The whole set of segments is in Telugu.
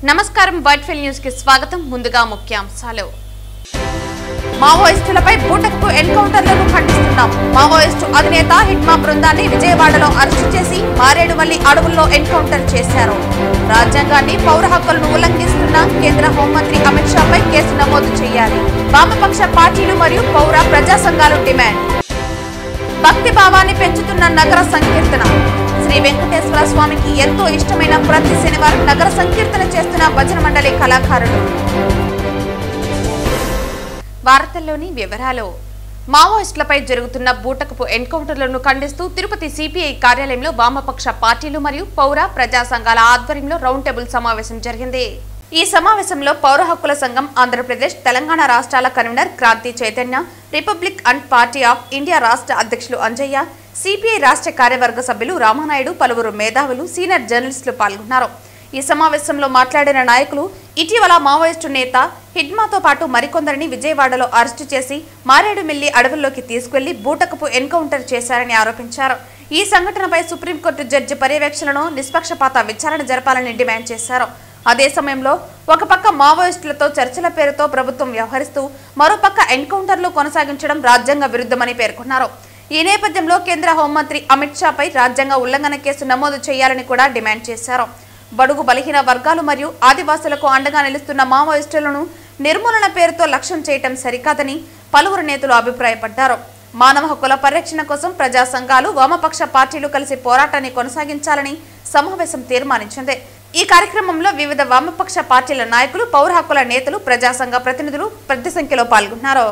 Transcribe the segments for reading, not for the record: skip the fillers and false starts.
నమస్కారం వైట్ఫీల్డ్ న్యూస్ కి స్వాగతం. ముందుగా ముఖ్యాంశాలు. మావోయిస్టులపై బూటకపు ఎన్కౌంటర్లను ఖండిస్తున్నాం. మావోయిస్టు అధినేత హిడ్మా బృందాన్ని విజయవాడలో అరెస్టు చేసి మారేడుమల్లి అడవుల్లో ఎన్కౌంటర్ చేశారు. రాజ్యాంగాన్ని పౌర హక్కులను ఉల్లంఘిస్తున్న కేంద్ర హోంమంత్రి అమిత్ షాపై కేసు నమోదు చేయాలి. వామపక్ష పార్టీలు మరియు పౌర ప్రజా సంఘాలు డిమాండ్. భక్తి భావాన్ని పెంచుతున్న నగర సంకీర్తన. శ్రీ వెంకటేశ్వర స్వామికి ఎంతో ఇష్టమైన ప్రతి శనివారం నగర సంకీర్తన చేస్తున్న భజన మండలి కళాకారులు. వార్తల్లోని వివరాలు. మావోయిస్టులపై జరుగుతున్న బూటకపు ఎన్కౌంటర్లను ఖండిస్తూ తిరుపతి సిపిఐ కార్యాలయంలో వామపక్ష పార్టీలు మరియు పౌర ప్రజా సంఘాల ఆధ్వర్యంలో రౌండ్ టేబుల్ సమావేశం జరిగింది. ఈ సమావేశంలో పౌర హక్కుల సంఘం ఆంధ్రప్రదేశ్, తెలంగాణ రాష్ట్రాల convener Kranti Chaitanya, republic and party of India రాష్ట్ర అధ్యక్షులు అంజయ్య, సిపిఐ రాష్ట్ర కార్యవర్గ సభ్యులు రామానాయుడు, పలువురు మేధావులు, సీనియర్ జర్నలిస్టులు పాల్గొన్నారు. ఈ సమావేశంలో మాట్లాడిన నాయకులు ఇటీవల మావోయిస్టు నేత హిడ్మాతో పాటు మరికొందరిని విజయవాడలో అరెస్టు చేసి మారేడుమిల్లి అడవుల్లోకి తీసుకెళ్లి బూటకపు ఎన్కౌంటర్ చేశారని ఆరోపించారు. ఈ సంఘటనపై సుప్రీంకోర్టు జడ్జి పర్యవేక్షణను నిష్పక్షపాత విచారణ జరపాలని డిమాండ్ చేశారు. అదే సమయంలో ఒక పక్క మావోయిస్టులతో చర్చల పేరుతో ప్రభుత్వం వ్యవహరిస్తూ మరోపక్క ఎన్కౌంటర్లు కొనసాగించడం రాజ్యాంగ విరుద్ధమని పేర్కొన్నారు. ఈ నేపథ్యంలో కేంద్ర హోంమంత్రి అమిత్ షాపై రాజ్యాంగ ఉల్లంఘన కేసు నమోదు చేయాలని కూడా డిమాండ్ చేశారు. బడుగు బలహీన వర్గాలు మరియు ఆదివాసులకు అండగా నిలుస్తున్న మావోయిస్టులను నిర్మూలన పేరుతో లక్ష్యం చేయటం సరికాదని పలువురు నేతలు అభిప్రాయపడ్డారు. మానవ హక్కుల పరిరక్షణ కోసం ప్రజా సంఘాలు, వామపక్ష పార్టీలు కలిసి పోరాటాన్ని కొనసాగించాలని సమావేశం తీర్మానించింది. ఈ కార్యక్రమంలో వివిధ వామపక్ష పార్టీల నాయకులు, పౌర హక్కుల నేతలు, ప్రజా సంఘ ప్రతినిధులు పెద్ద సంఖ్యలో పాల్గొన్నారు.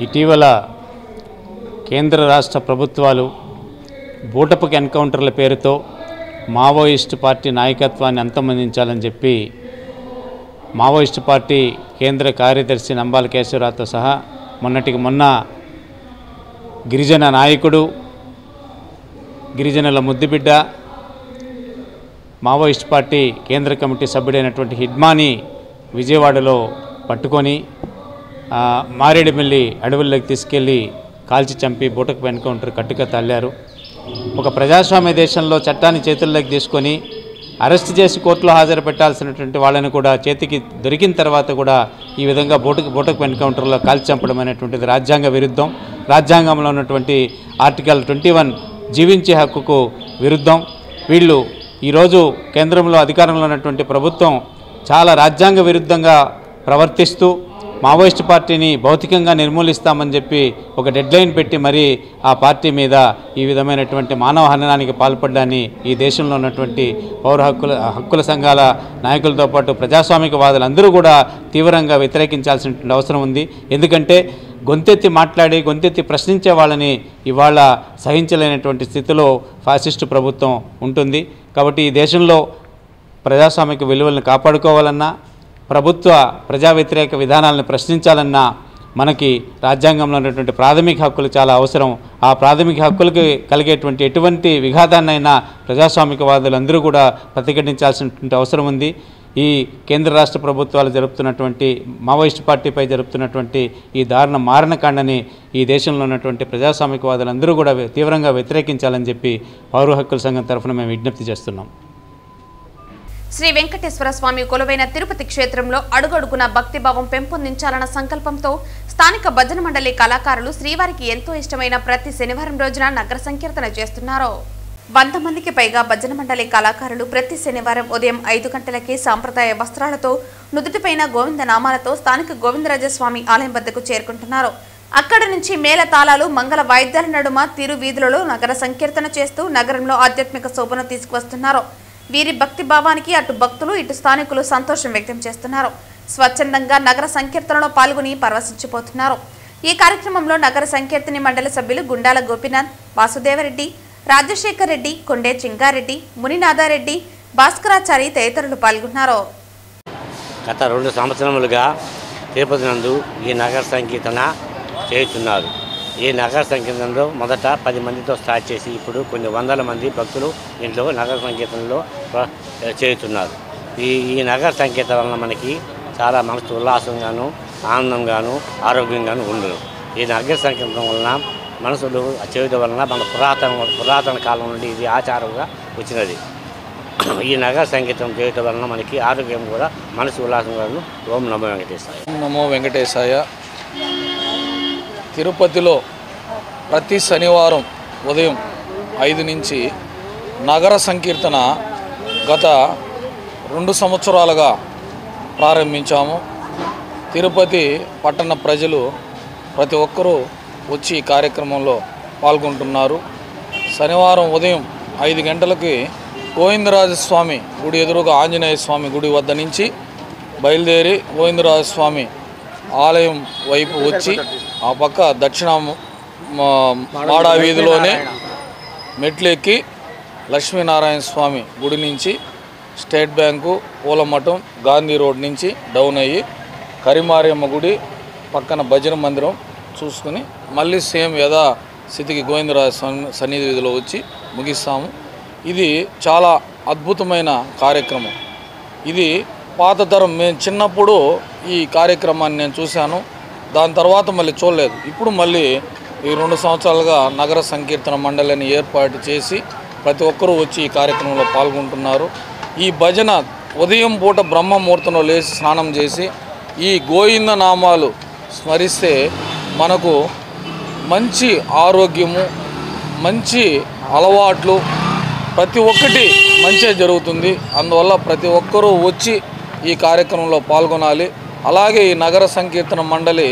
ఇటీవల కేంద్ర రాష్ట్ర ప్రభుత్వాలు బూటకపు ఎన్కౌంటర్ల పేరుతో మావోయిస్టు పార్టీ నాయకత్వాన్ని అంతమొందించాలని చెప్పి మావోయిస్టు పార్టీ కేంద్ర కార్యదర్శి నంబాల కేశవరావుతో సహా మొన్నటికి మొన్న గిరిజన నాయకుడు, గిరిజనుల ముద్దుబిడ్డ, మావోయిస్టు పార్టీ కేంద్ర కమిటీ సభ్యుడైనటువంటి హిడ్మాని విజయవాడలో పట్టుకొని మారేడుమిల్లి అడవుల్లోకి తీసుకెళ్ళి కాల్చి చంపి బూటకపు ఎన్కౌంటర్ కట్టుక తల్లారు. ఒక ప్రజాస్వామ్య దేశంలో చట్టాన్ని చేతుల్లోకి తీసుకొని అరెస్ట్ చేసి కోర్టులో హాజరు పెట్టాల్సినటువంటి వాళ్ళని కూడా చేతికి దొరికిన తర్వాత కూడా ఈ విధంగా బూటకపు ఎన్కౌంటర్లో కాల్చి చంపడం అనేటువంటిది రాజ్యాంగ విరుద్ధం. రాజ్యాంగంలో ఉన్నటువంటి ఆర్టికల్ 21 జీవించే హక్కుకు విరుద్ధం. వీళ్ళు ఈరోజు కేంద్రంలో అధికారంలో ఉన్నటువంటి ప్రభుత్వం చాలా రాజ్యాంగ విరుద్ధంగా ప్రవర్తిస్తూ మావోయిస్టు పార్టీని భౌతికంగా నిర్మూలిస్తామని చెప్పి ఒక డెడ్లైన్ పెట్టి మరీ ఆ పార్టీ మీద ఈ విధమైనటువంటి మానవ హననానికి పాల్పడ్డాన్ని ఈ దేశంలో ఉన్నటువంటి పౌర హక్కుల సంఘాల నాయకులతో పాటు ప్రజాస్వామికవాదులందరూ కూడా తీవ్రంగా వ్యతిరేకించాల్సినటువంటి అవసరం ఉంది. ఎందుకంటే గొంతెత్తి మాట్లాడి గొంతెత్తి ప్రశ్నించే వాళ్ళని ఇవాళ సహించలేనటువంటి స్థితిలో ఫాసిస్టు ప్రభుత్వం ఉంటుంది. కాబట్టి ఈ దేశంలో ప్రజాస్వామిక విలువలను కాపాడుకోవాలన్నా, ప్రభుత్వ ప్రజా వ్యతిరేక విధానాలను ప్రశ్నించాలన్నా మనకి రాజ్యాంగంలో ఉన్నటువంటి ప్రాథమిక హక్కులు చాలా అవసరం. ఆ ప్రాథమిక హక్కులకు కలిగేటువంటి ఎటువంటి విఘాతాన్నైనా ప్రజాస్వామికవాదులందరూ కూడా ప్రతిఘటించాల్సినటువంటి అవసరం ఉంది. ఈ కేంద్ర రాష్ట్ర ప్రభుత్వాలు జరుపుతున్నటువంటి మావోయిస్టు పార్టీపై జరుపుతున్నటువంటి ఈ దారుణ మారణకాండని ఈ దేశంలో ఉన్నటువంటి ప్రజాస్వామికవాదులందరూ కూడా తీవ్రంగా వ్యతిరేకించాలని చెప్పి పౌర హక్కుల సంఘం తరఫున మేము విజ్ఞప్తి చేస్తున్నాం. శ్రీ వెంకటేశ్వర స్వామి కొలువైన తిరుపతి క్షేత్రంలో అడుగడుగున భక్తిభావం పెంపొందించాలన్న సంకల్పంతో స్థానిక భజన మండలి కళాకారులు శ్రీవారికి ఎంతో ఇష్టమైన ప్రతి శనివారం రోజున నగర సంకీర్తన చేస్తున్నారు. 100 మందికి పైగా భజన మండలి కళాకారులు ప్రతి శనివారం ఉదయం 5 గంటలకే సాంప్రదాయ వస్త్రాలతో, నుదుటిపైన గోవింద నామాలతో స్థానిక గోవిందరాజస్వామి ఆలయం వద్దకు చేరుకుంటున్నారు. అక్కడి నుంచి మేళ తాళాలు, మంగళ వాయిద్యాల నడుమ తిరు వీధులలో నగర సంకీర్తన చేస్తూ నగరంలో ఆధ్యాత్మిక శోభను తీసుకువస్తున్నారు. వీరి భక్తి భావానికి అటు భక్తులు, ఇటు స్థానికులు సంతోషం వ్యక్తం చేస్తున్నారు. స్వచ్ఛందంగా నగర సంకీర్తనలో పాల్గొని పరవశించిపోతున్నారు. ఈ కార్యక్రమంలో నగర సంకీర్తని మండలి సభ్యులు గుండాల గోపీనాథ్, వాసుదేవరెడ్డి, రాజశేఖర్ రెడ్డి, కొండే చింగారెడ్డి, మునినాథారెడ్డి, భాస్కరాచారి తదితరులు పాల్గొన్నారు. గత 2 సంవత్సరములుగా తిరుపతి నందు ఈ నగర సంకీర్తన చేస్తున్నారు. ఈ నగర సంకీర్తనలో మొదట 10 మందితో స్టార్ట్ చేసి ఇప్పుడు కొన్ని వందల మంది భక్తులు ఇంట్లో నగర సంకీర్తనలో చేస్తున్నారు. ఈ నగర సంకీర్తన వలన మనకి చాలా మనసు ఉల్లాసంగాను, ఆనందంగాను, ఆరోగ్యంగాను ఉండదు. ఈ నగర సంకీర్తన వలన మనసులు చేయడం వలన మన పురాతన కాలం నుండి ఇది ఆచారంగా వచ్చినది. ఈ నగర సంగీతం చేయటం వలన మనకి ఆరోగ్యం కూడా మనసు ఉల్లాసంగా ఓం నమో వెంకటేశాయ. నమో వెంకటేశాయ. తిరుపతిలో ప్రతి శనివారం ఉదయం 5 నుంచి నగర సంకీర్తన గత 2 సంవత్సరాలుగా ప్రారంభించాము. తిరుపతి పట్టణ ప్రజలు ప్రతి ఒక్కరూ వచ్చి ఈ కార్యక్రమంలో పాల్గొంటున్నారు. శనివారం ఉదయం 5 గంటలకి గోవిందరాజస్వామి గుడి ఎదురుగా ఆంజనేయ స్వామి గుడి వద్ద నుంచి బయలుదేరి గోవిందరాజస్వామి ఆలయం వైపు వచ్చి ఆ పక్క దక్షిణ మాడా వీధిలోనే మెట్లెక్కి లక్ష్మీనారాయణ స్వామి గుడి నుంచి స్టేట్ బ్యాంకు పూలమఠం గాంధీ రోడ్ నుంచి డౌన్ అయ్యి కరిమారియమ్మ గుడి పక్కన భజన మందిరం చూసుకుని మళ్ళీ సేమ్ యథాస్థితికి గోవిందరాజ సన్నిధి వీధిలో వచ్చి ముగిస్తాము. ఇది చాలా అద్భుతమైన కార్యక్రమం. ఇది పాత తరం. మేము చిన్నప్పుడు ఈ కార్యక్రమాన్ని నేను చూశాను. దాని తర్వాత మళ్ళీ చూడలేదు. ఇప్పుడు మళ్ళీ ఈ 2 సంవత్సరాలుగా నగర సంకీర్తన మండలిని ఏర్పాటు చేసి ప్రతి ఒక్కరూ వచ్చి ఈ కార్యక్రమంలో పాల్గొంటున్నారు. ఈ భజన ఉదయం పూట బ్రహ్మముహూర్తంలో లేచి స్నానం చేసి ఈ గోవింద నామాలు స్మరిస్తే మనకు మంచి ఆరోగ్యము, మంచి అలవాట్లు ప్రతి ఒక్కటి మంచిగా జరుగుతుంది. అందువల్ల ప్రతి ఒక్కరూ వచ్చి ఈ కార్యక్రమంలో పాల్గొనాలి. అలాగే ఈ నగర సంకీర్తన మండలి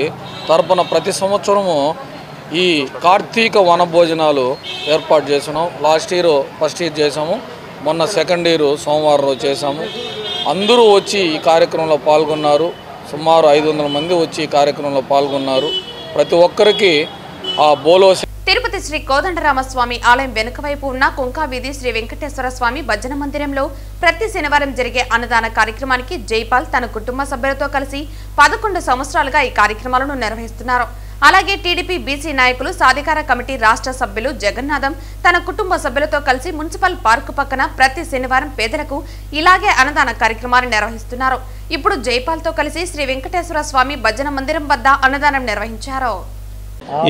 తరపున ప్రతి సంవత్సరము ఈ కార్తీక వన భోజనాలు ఏర్పాటు చేసినాం. లాస్ట్ ఇయర్ ఫస్ట్ ఇయర్ చేసాము, మొన్న సెకండ్ ఇయర్ సోమవారం రోజు చేసాము. అందరూ వచ్చి ఈ కార్యక్రమంలో పాల్గొన్నారు. సుమారు 500 మంది వచ్చి ఈ కార్యక్రమంలో పాల్గొన్నారు. ప్రతి ఒక్కరికి ఆ బోలో. తిరుపతి శ్రీ కోదండరామస్వామి ఆలయం వెనుక వైపు ఉన్న కుంకావీధి శ్రీ వెంకటేశ్వర స్వామి భజన మందిరంలో ప్రతి శనివారం జరిగే అన్నదాన కార్యక్రమానికి జైపాల్ తన కుటుంబ సభ్యులతో కలిసి 11 సంవత్సరాలుగా ఈ కార్యక్రమాలను నిర్వహిస్తున్నారు. అలాగే టీడీపీ బీసీ నాయకులు సాధికార కమిటీ రాష్ట్ర సభ్యులు జగన్నాథం తన కుటుంబ సభ్యులతో కలిసి మున్సిపల్ పార్కు పక్కన ప్రతి శనివారం పేదలకు ఇలాగే అన్నదాన కార్యక్రమాన్ని నిర్వహిస్తున్నారు. ఇప్పుడు జైపాల్తో కలిసి శ్రీ వెంకటేశ్వర స్వామి భజన మందిరం వద్ద అన్నదానం నిర్వహించారు.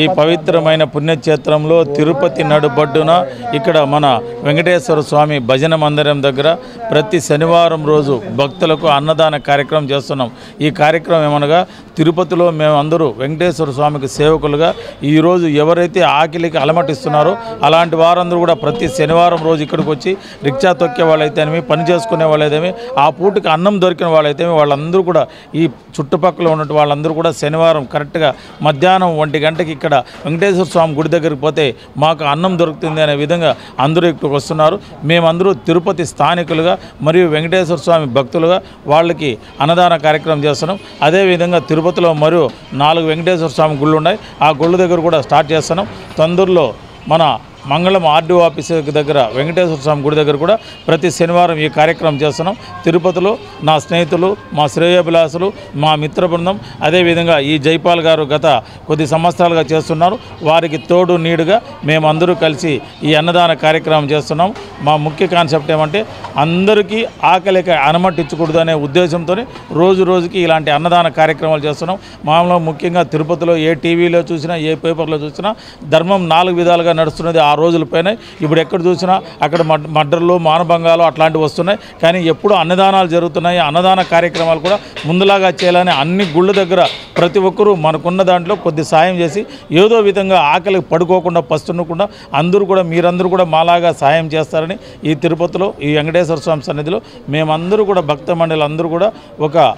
ఈ పవిత్రమైన పుణ్యక్షేత్రంలో తిరుపతి నడుబడ్డున ఇక్కడ మన వెంకటేశ్వర స్వామి భజన మందిరం దగ్గర ప్రతి శనివారం రోజు భక్తులకు అన్నదాన కార్యక్రమం చేస్తున్నాం. ఈ కార్యక్రమం ఏమనగా తిరుపతిలో మేము అందరూ వెంకటేశ్వర స్వామికి సేవకులుగా ఈరోజు ఎవరైతే ఆకలికి అలమటిస్తున్నారో అలాంటి వారందరూ కూడా ప్రతి శనివారం రోజు ఇక్కడికి వచ్చి రిక్షా తొక్కే వాళ్ళైతేనేమి, పని చేసుకునే వాళ్ళైతేమి, ఆ పూటకి అన్నం దొరికిన వాళ్ళైతేమి వాళ్ళందరూ కూడా ఈ చుట్టుపక్కల ఉన్నట్టు వాళ్ళందరూ కూడా శనివారం కరెక్ట్గా మధ్యాహ్నం 1 గంటకి ఇక్కడ వెంకటేశ్వర స్వామి గుడి దగ్గరికి పోతే మాకు అన్నం దొరుకుతుంది అనే విధంగా అందరూ ఇక్కడికి వస్తున్నారు. మేమందరూ తిరుపతి స్థానికులుగా మరియు వెంకటేశ్వర స్వామి భక్తులుగా వాళ్ళకి అన్నదాన కార్యక్రమం చేస్తున్నాం. అదేవిధంగా తిరుపతిలో మరియు 4 వెంకటేశ్వర స్వామి గుళ్ళు ఉన్నాయి. ఆ గుళ్ళ దగ్గర కూడా స్టార్ట్ చేస్తున్నాం. తొందరలో మన మంగళం ఆర్డీఓ ఆఫీస్ దగ్గర వెంకటేశ్వర స్వామి గుడి దగ్గర కూడా ప్రతి శనివారం ఈ కార్యక్రమం చేస్తున్నాం. తిరుపతిలో నా స్నేహితులు, మా శ్రేయోభిలాసులు, మా మిత్ర బృందం, అదేవిధంగా ఈ జైపాల్ గారు గత కొద్ది సంవత్సరాలుగా చేస్తున్నారు. వారికి తోడు నీడుగా మేమందరూ కలిసి ఈ అన్నదాన కార్యక్రమం చేస్తున్నాం. మా ముఖ్య కాన్సెప్ట్ ఏమంటే అందరికీ ఆకలికి అనుమతించకూడదు అనే ఉద్దేశంతో రోజు రోజుకి ఇలాంటి అన్నదాన కార్యక్రమాలు చేస్తున్నాం. మామూలుగా ముఖ్యంగా తిరుపతిలో ఏ టీవీలో చూసినా, ఏ పేపర్లో చూసినా ధర్మం 4 విధాలుగా నడుస్తున్నది. ఆ రోజులపైన ఇప్పుడు ఎక్కడ చూసినా అక్కడ మర్డర్లు, మానభంగాలు అట్లాంటివి వస్తున్నాయి. కానీ ఎప్పుడు అన్నదానాలు జరుగుతున్నాయి. అన్నదాన కార్యక్రమాలు కూడా ముందులాగా చేయాలని అన్ని గుళ్ళ దగ్గర ప్రతి ఒక్కరూ మనకున్న దాంట్లో కొద్ది సాయం చేసి ఏదో విధంగా ఆకలికి పడుకోకుండా, పస్తుండకుండా అందరూ కూడా మీరందరూ కూడా మాలాగా సాయం చేస్తారని ఈ తిరుపతిలో ఈ వెంకటేశ్వర స్వామి సన్నిధిలో మేమందరూ కూడా భక్త మండలి అందరూ కూడా ఒక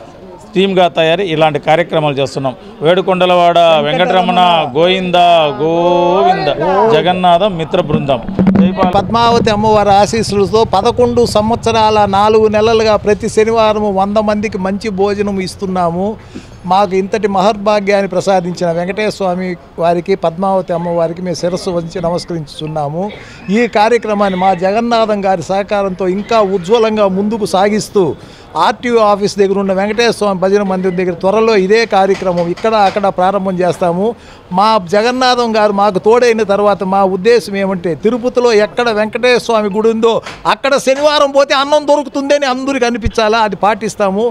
టీమ్గా తయారీ ఇలాంటి కార్యక్రమాలు చేస్తున్నాం. వేడుకొండలవాడ వెంకటరమణ గోవింద గోవింద జగన్నాథ మిత్ర బృందం. పద్మావతి అమ్మవారి ఆశీస్సులతో 11 సంవత్సరాల 4 నెలలుగా ప్రతి శనివారం 100 మందికి మంచి భోజనం ఇస్తున్నాము. మాకు ఇంతటి మహర్భాగ్యాన్ని ప్రసాదించిన వెంకటేశ్వర స్వామి వారికి, పద్మావతి అమ్మవారికి మేము శిరస్సు వంచి నమస్కరించుతున్నాము. ఈ కార్యక్రమాన్ని మా జగన్నాథం గారి సహకారంతో ఇంకా ఉజ్వలంగా ముందుకు సాగిస్తూ ఆర్టీఓ ఆఫీస్ దగ్గర ఉన్న వెంకటేశ్వర స్వామి భజన మందిరం దగ్గర త్వరలో ఇదే కార్యక్రమం ఇక్కడ అక్కడ ప్రారంభం చేస్తాము. మా జగన్నాథం గారు మాకు తోడైన తర్వాత మా ఉద్దేశం ఏమంటే తిరుపతిలో ఎక్కడ వెంకటేశ్వర స్వామి గుడి ఉందో అక్కడ శనివారం పోతే అన్నం దొరుకుతుందని అందరికీ అనిపించాలా, అది పాటిస్తాము.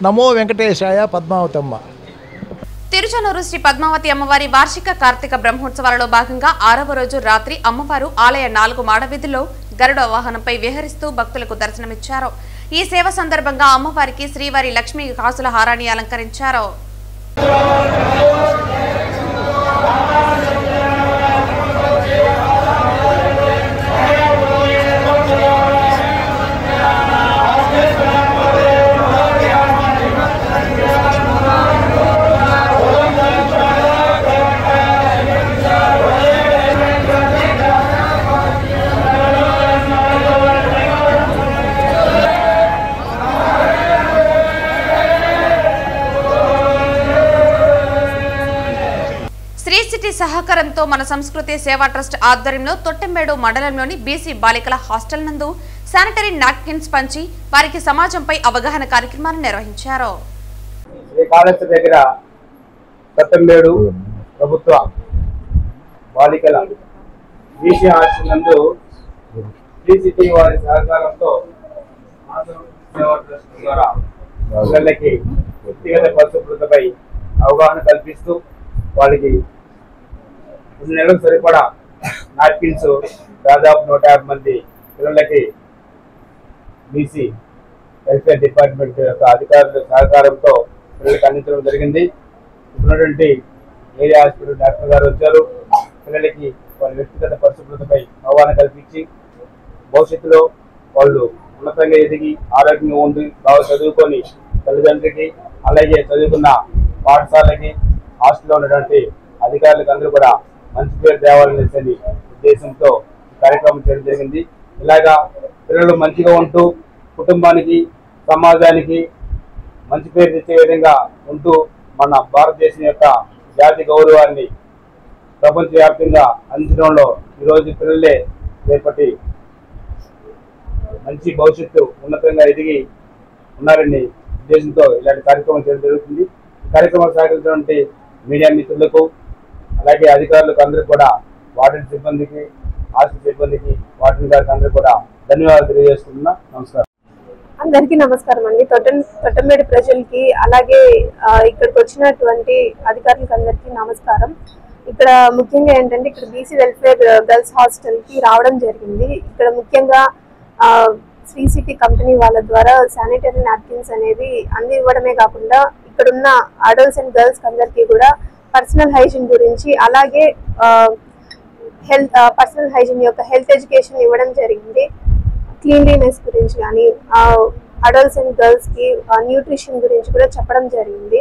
నమో వెంకటేశాయ పద్మావతమ్మ. తిరుచానూరు శ్రీ పద్మావతి అమ్మవారి వార్షిక కార్తీక బ్రహ్మోత్సవాలలో భాగంగా 6వ రోజు రాత్రి అమ్మవారు ఆలయ 4 మాడ వీధుల్లో గరుడ వాహనంపై విహరిస్తూ భక్తులకు దర్శనమిచ్చారు. ఈ సేవ సందర్భంగా అమ్మవారికి శ్రీవారి లక్ష్మీ కాసుల హారాన్ని అలంకరించారు. సహకారంతో మన సంస్కృతి సేవా ట్రస్ట్ ఆధ్వర్యంలో తొట్టెంబేడు మండలంలోని బీసీ బాలికల హాస్టల్ నందు శానిటరీ నాప్కిన్స్ పంచి వారికి సమాజంపై అవగాహన కార్యక్రమాన్ని నిర్వహించారు. కాళేశ్వర దగ్గర తొట్టెంబేడు ప్రభుత్వ బాలికల బీసీ హాస్టల్ నందు బీసీటీ వారి సహకారంతో సేవా ట్రస్ట్ ద్వారా పిల్లలకి వ్యక్తిగత పరిశుభ్రతపై అవగాహన కల్పిస్తూ వాళ్ళకి 2 నెలలకు సరిపడా నాప్కిన్స్ దాదాపు 150 మంది పిల్లలకి బీసీ వెల్ఫేర్ డిపార్ట్మెంట్ యొక్క అధికారుల సహకారంతో పిల్లలకి అందించడం జరిగింది. ఉన్నటువంటి ఏరియా హాస్పిటల్ డాక్టర్ గారు వచ్చారు. పిల్లలకి వాళ్ళ వ్యక్తిగత పరిశుభ్రతపై అవగాహన కల్పించి భవిష్యత్తులో వాళ్ళు ఉన్నతంగా ఎదిగి ఆరోగ్యంగా ఉండి బాగా చదువుకొని తల్లిదండ్రులకి అలాగే చదువుకున్న పాఠశాలకి హాస్టల్లో ఉన్నటువంటి అధికారులకు అందరూ కూడా మంచి పేరు తేవాలనే ఉద్దేశంతో కార్యక్రమం చేయడం జరిగింది. ఇలాగా పిల్లలు మంచిగా ఉంటూ కుటుంబానికి సమాజానికి మంచి పేరు తెచ్చే విధంగా ఉంటూ మన భారతదేశం యొక్క జాతి గౌరవాన్ని ప్రపంచవ్యాప్తంగా అందించడంలో ఈరోజు పిల్లలే రేపటి మంచి భవిష్యత్తు ఉన్నతంగా ఎదిగి ఉన్నారని ఉద్దేశంతో ఇలాంటి కార్యక్రమం చేయడం జరుగుతుంది. ఈ కార్యక్రమాలు సహకరించినటువంటి మీడియా మిత్రులకు అలాగే అధికారులకు అందరికీ కూడా వార్డెన్ సిబ్బందికి హాస్టల్ సిబ్బందికి వార్డెన్ గారికి అందరికీ కూడా ధన్యవాదాలు తెలియజేస్తున్నా. నమస్కారం. అందరికీ నమస్కారం అండి. తొట్టంబేడు ప్రజలకి అలాగే ఇక్కడికి వచ్చినటువంటి అధికారులకు అందరికీ నమస్కారం. ఇక్కడ ముఖ్యంగా ఏంటంటే ఇక్కడ బీసీ వెల్ఫేర్ గర్ల్స్ హాస్టల్ కి రావడం జరిగింది. ఇక్కడ ముఖ్యంగా శ్రీ సిటీ కంపెనీ వాళ్ళ ద్వారా శానిటరీ నాప్కిన్స్ అనేవి అందివ్వడమే కాకుండా ఇక్కడున్న అడల్ట్స్ అండ్ గర్ల్స్ అందరికీ కూడా పర్సనల్ హైజీన్ గురించి అలాగే పర్సనల్ హైజీన్ యొక్క హెల్త్ ఎడ్యుకేషన్ ఇవ్వడం జరిగింది. క్లీన్లీనెస్ గురించి కానీ అడల్ట్స్ అండ్ గర్ల్స్కి న్యూట్రిషన్ గురించి కూడా చెప్పడం జరిగింది.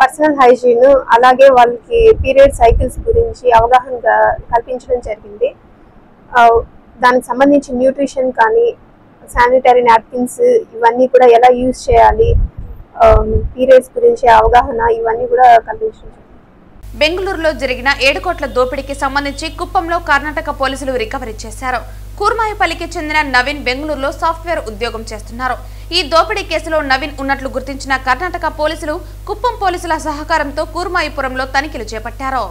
పర్సనల్ హైజీన్ అలాగే వాళ్ళకి పీరియడ్ సైకిల్స్ గురించి అవగాహన కల్పించడం జరిగింది. దానికి సంబంధించి న్యూట్రిషన్ కానీ శానిటరీ నాప్కిన్స్ ఇవన్నీ కూడా ఎలా యూజ్ చేయాలి, పీరియడ్స్ గురించి అవగాహన ఇవన్నీ కూడా కల్పించడం. బెంగళూరులో జరిగిన 7 కోట్ల దోపిడీకి సంబంధించి కుప్పంలో కర్ణాటక పోలీసులు రికవరీ చేశారు. కూర్మాయిపల్లికి చెందిన నవీన్ బెంగళూరులో సాఫ్ట్వేర్ ఉద్యోగం చేస్తున్నారు. ఈ దోపిడీ కేసులో నవీన్ ఉన్నట్లు గుర్తించిన కర్ణాటక పోలీసులు కుప్పం పోలీసుల సహకారంతో కూర్మాయిపురంలో తనిఖీలు చేపట్టారు.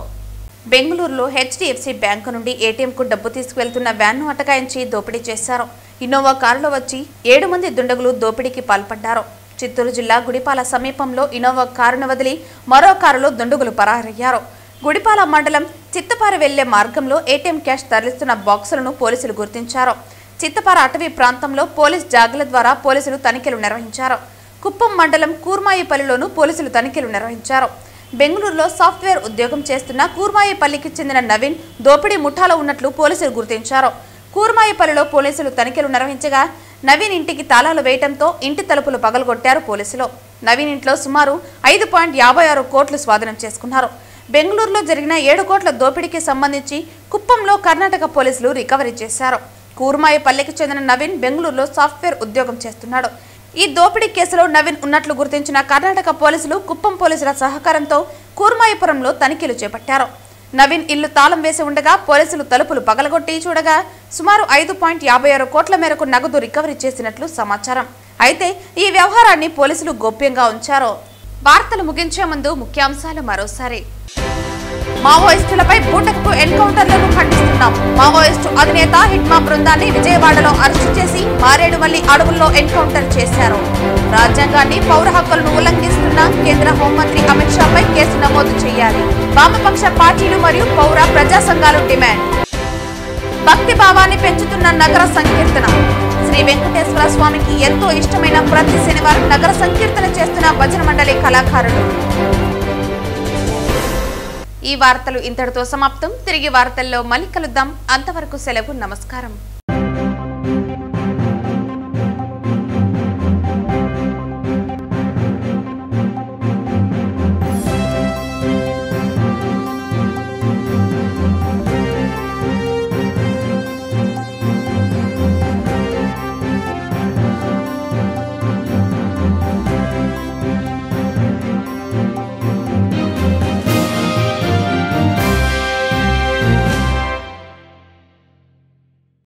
బెంగళూరులో హెచ్డిఎఫ్సి బ్యాంకు నుండి ఏటీఎంకు డబ్బు తీసుకువెళ్తున్న వ్యాన్ను అటకాయించి దోపిడీ చేశారు. ఇన్నోవా కారులో వచ్చి 7 మంది దుండగులు దోపిడీకి పాల్పడ్డారు. చిత్తూరు జిల్లా గుడిపాల సమీపంలో ఇన్నోవా కారును వదిలి మరో కారులో దుండగులు పరారయ్యారు. గుడిపాల మండలం చిత్తపార వెళ్లే మార్గంలో ఏటీఎం క్యాష్ తరలిస్తున్న బాక్సులను పోలీసులు గుర్తించారు. చిత్తపార అటవీ ప్రాంతంలో పోలీస్ జాగ్ల ద్వారా పోలీసులు తనిఖీలు నిర్వహించారు. కుప్పం మండలం కూర్మాయిపల్లిలోనూ పోలీసులు తనిఖీలు నిర్వహించారు. బెంగళూరులో సాఫ్ట్వేర్ ఉద్యోగం చేస్తున్న కూర్మాయిపల్లికి చెందిన నవీన్ దోపిడీ ముఠాలో ఉన్నట్లు పోలీసులు గుర్తించారు. కూర్మాయిపల్లిలో పోలీసులు తనిఖీలు నిర్వహించగా నవీన్ ఇంటికి తాళాలు వేయడంతో ఇంటి తలుపులు పగలగొట్టారు పోలీసులు. నవీన్ ఇంట్లో సుమారు 5.56 కోట్లు స్వాధీనం చేసుకున్నారు. బెంగళూరులో జరిగిన 7 కోట్ల దోపిడీకి సంబంధించి కుప్పంలో కర్ణాటక పోలీసులు రికవరీ చేశారు. కూర్మాయిపల్లికి చెందిన నవీన్ బెంగళూరులో సాఫ్ట్వేర్ ఉద్యోగం చేస్తున్నాడు. ఈ దోపిడీ కేసులో నవీన్ ఉన్నట్లు గుర్తించిన కర్ణాటక పోలీసులు కుప్పం పోలీసుల సహకారంతో కూర్మాయిపురంలో తనిఖీలు చేపట్టారు. నవీన్ ఇల్లు తాళం వేసి ఉండగా పోలీసులు తలుపులు పగలగొట్టి చూడగా సుమారు 5.56 కోట్ల మేరకు నగదు రికవరీ చేసినట్లు సమాచారం. అయితే ఈ వ్యవహారాన్ని పోలీసులు గోప్యంగా ఉంచారు. వార్తలు ముగించే ముందు ముఖ్యాంశాలు మరోసారి. మావోయిస్టులపై బూటకపు ఎన్కౌంటర్లను ఖండిస్తున్నాం. మావోయిస్టు అధినేత హిట్మా బృందాన్ని విజయవాడలో అరెస్టు చేసి మారేడుమల్లి అడవుల్లో ఎన్కౌంటర్ చేశారు. రాజ్యాంగాన్ని పౌర హక్కులను ఉల్లంఘిస్తున్న కేంద్ర హోంమంత్రి అమిత్ షాపై కేసు నమోదు చేయాలి. వామపక్ష పార్టీలు మరియు పౌర ప్రజా సంఘాలు డిమాండ్. భక్తి భావాన్ని పెంచుతున్న నగర సంకీర్తన. శ్రీ వెంకటేశ్వర స్వామికి ఎంతో ఇష్టమైన ప్రతి శనివారం నగర సంకీర్తన చేస్తున్న భజన మండలి కళాకారులు. ఈ వార్తలు ఇంతటితో సమాప్తం. తిరిగి వార్తల్లో మళ్ళీ కలుద్దాం. అంతవరకు సెలవు. నమస్కారం.